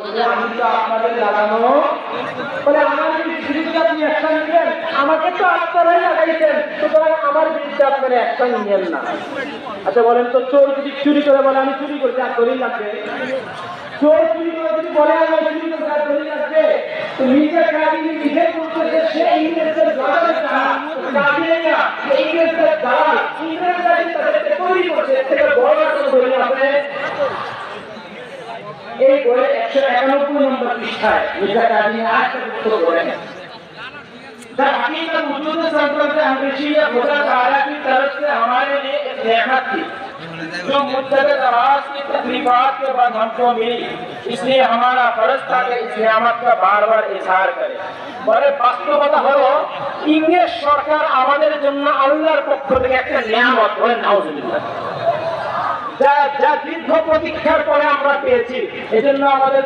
আমি তো আপনাদের লাগানো বলে আমার বিরুদ্ধে আপনি অ্যাকশন নিলেন, আমাকে তো আপনারাই লাগাইছেন, সুতরাং আমার বিরুদ্ধে আপনারা অ্যাকশন নিলেন না। আচ্ছা বলেন তো, চোর যদি চুরি করে বলে আমি চুরি করছি, আর দলিল লাগবে? চোর চুরি করে যদি বলে আমি চুরি করছি, আর দলিল লাগবে? তো নিজের কাজে নিজে করতেছে, সে ইংরেজদের দালালের কাজে না, ইংরেজদের দালাল, ইংরেজরা তাদেরকে তৈরি করছে, এর থেকে বড় কোনো দলিল আছে? এই বইয়ের 191 নম্বর পৃষ্ঠায় মির্জা কাজী আরেকটা উত্তর বলেন, जब हकीकत वजूद संकल्प से हमेशा ये खुदा ताला की तरफ से हमारे लिए एक नेमत थी जो मुद्दत दराज की तकलीफात के बाद हमको मिली, इसलिए हमारा फर्ज था कि इस नेमत का बार बार इजहार करें। বলে বাস্তবতা হলো ইংরেজ সরকার আমাদের জন্য আল্লাহর পক্ষ থেকে একটা নিয়ামত, বলেন নাউজুবিল্লাহ, যা দীর্ঘ প্রতীক্ষার পরে আমরা পেয়েছি। এজন্য আমাদের